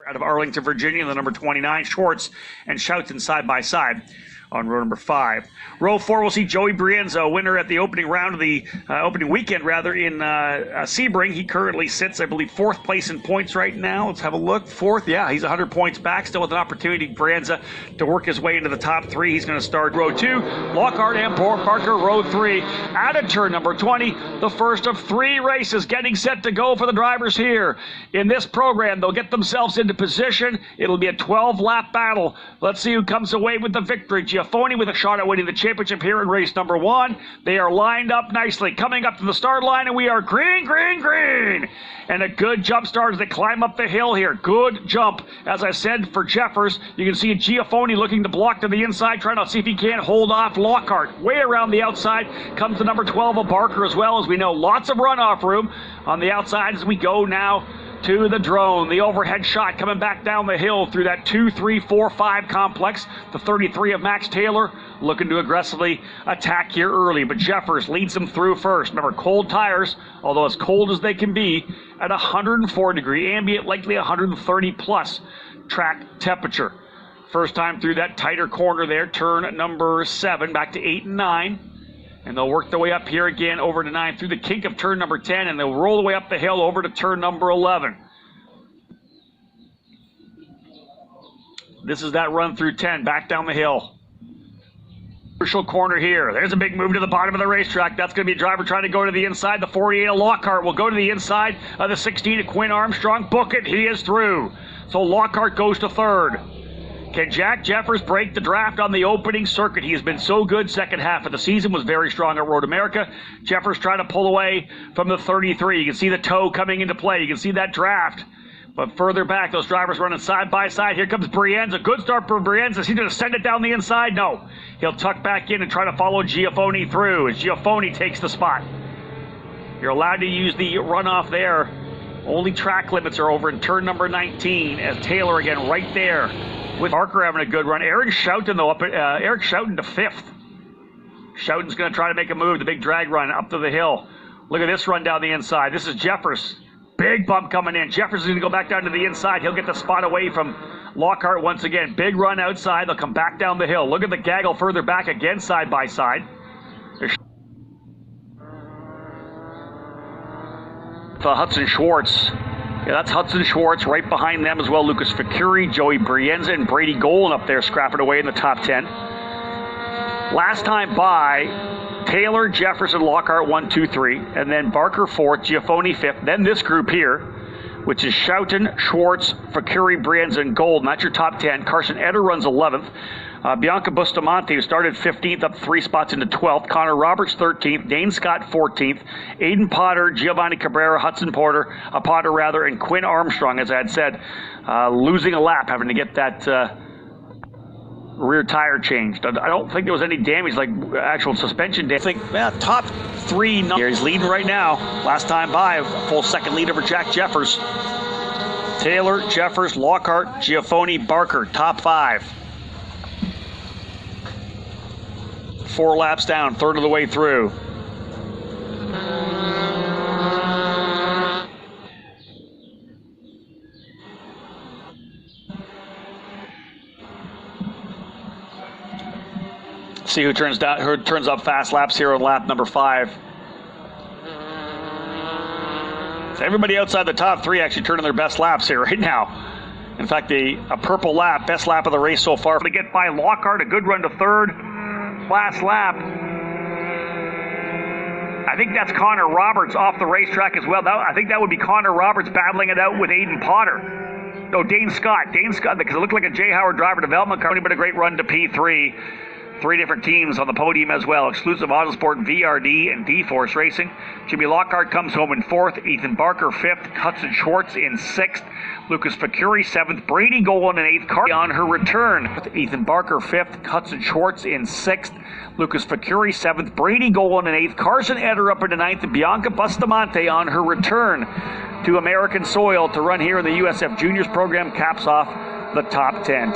out of Arlington, Virginia, the number 29, Schwartz and Schouten side by side on row number 5. Row 4, we'll see Joey Brienza, winner at the opening round of the opening weekend, rather, in Sebring. He currently sits, I believe, 4th place in points right now. Let's have a look. 4th, yeah, he's 100 points back, still with an opportunity, Brienza, to work his way into the top 3. He's going to start row 2. Lockhart and Parker, row 3. Added turn number 20, the first of 3 races getting set to go for the drivers here. In this program, they'll get themselves into position. It'll be a 12-lap battle. Let's see who comes away with the victory. Giaffoni with a shot at winning the championship here in race number 1. They are lined up nicely, coming up to the start line, and we are green, green, green. And a good jump start as they climb up the hill here. Good jump. As I said, for Jeffers, you can see Giaffoni looking to block to the inside, trying to see if he can't hold off Lockhart. Way around the outside comes the number 12 of Barker as well. As we know, lots of runoff room on the outside as we go now to the drone. The overhead shot coming back down the hill through that 2, 3, 4, 5 complex. The 33 of Max Taylor looking to aggressively attack here early, but Jeffers leads them through first. Remember, cold tires, although as cold as they can be, at 104 degree ambient, likely 130 plus track temperature. First time through that tighter corner there, turn number 7, back to 8 and 9. And they'll work their way up here again over to 9 through the kink of turn number 10, and they'll roll the way up the hill over to turn number 11. This is that run through 10, back down the hill. Crucial corner here. There's a big move to the bottom of the racetrack. That's going to be a driver trying to go to the inside. The 48 of Lockhart will go to the inside of the 16 of Quinn Armstrong. Book it. He is through. So Lockhart goes to 3rd. Can Jack Jeffers break the draft on the opening circuit? He has been so good second half of the season, was very strong at Road America. Jeffers trying to pull away from the 33. You can see the toe coming into play. You can see that draft. But further back, those drivers running side by side. Here comes Brienza. Good start for Brienza. He's going to send it down the inside. No. He'll tuck back in and try to follow Giaffoni through as Giaffoni takes the spot. You're allowed to use the runoff there. Only track limits are over in turn number 19 as Taylor again right there with Parker having a good run. Eric Schouten, though, Eric Schouten to 5th. Schouten's going to try to make a move, the big drag run up to the hill. Look at this run down the inside. This is Jeffers. Big bump coming in. Jeffers is going to go back down to the inside. He'll get the spot away from Lockhart once again. Big run outside. They'll come back down the hill. Look at the gaggle further back again, side by side. Hudson Schwartz. Yeah, that's Hudson Schwartz. Right behind them as well, Lucas Ficuri, Joey Brienza, and Brady Golan up there scrapping away in the top 10. Last time by, Taylor, Jefferson, Lockhart 1, 2, 3, and then Barker 4th, Giaffoni 5th. Then this group here, which is Schouten, Schwartz, Ficuri, Brienza, and Gold. That's your top 10. Carson Eder runs 11th. Bianca Bustamante, who started 15th, up 3 spots into 12th. Connor Roberts, 13th. Dane Scott, 14th. Aiden Potter, Giovanni Cabrera, Hudson Potter, and Quinn Armstrong, as I had said, losing a lap, having to get that rear tire changed. I don't think there was any damage, like actual suspension damage. I think top 3 here. He's leading right now. Last time by, a full second lead over Jack Jeffers. Taylor, Jeffers, Lockhart, Giaffoni, Barker, top 5. 4 laps down, 1/3 of the way through. See who turns up fast laps here on lap number 5. So everybody outside the top 3 actually turning their best laps here right now. In fact, a purple lap, best lap of the race so far. To get by Lockhart, a good run to 3rd. Last lap. I think that's Connor Roberts off the racetrack as well. I think that would be Connor Roberts battling it out with Aiden Potter. No, Dane Scott. Dane Scott, because it looked like a Jay Howard driver development car, but a great run to P3. 3 different teams on the podium as well. Exclusive Autosport, VRD, and D-Force Racing. Jimmy Lockhart comes home in 4th. Ethan Barker 5th. Hudson Schwartz in 6th. Lucas Ficuri 7th. Brady Golan in 8th. On her return. Ethan Barker 5th. Hudson Schwartz in 6th. Lucas Ficuri 7th. Brady Golan in 8th. Carson Eder up into 9th. And Bianca Bustamante on her return to American soil to run here in the USF Juniors program caps off the top 10.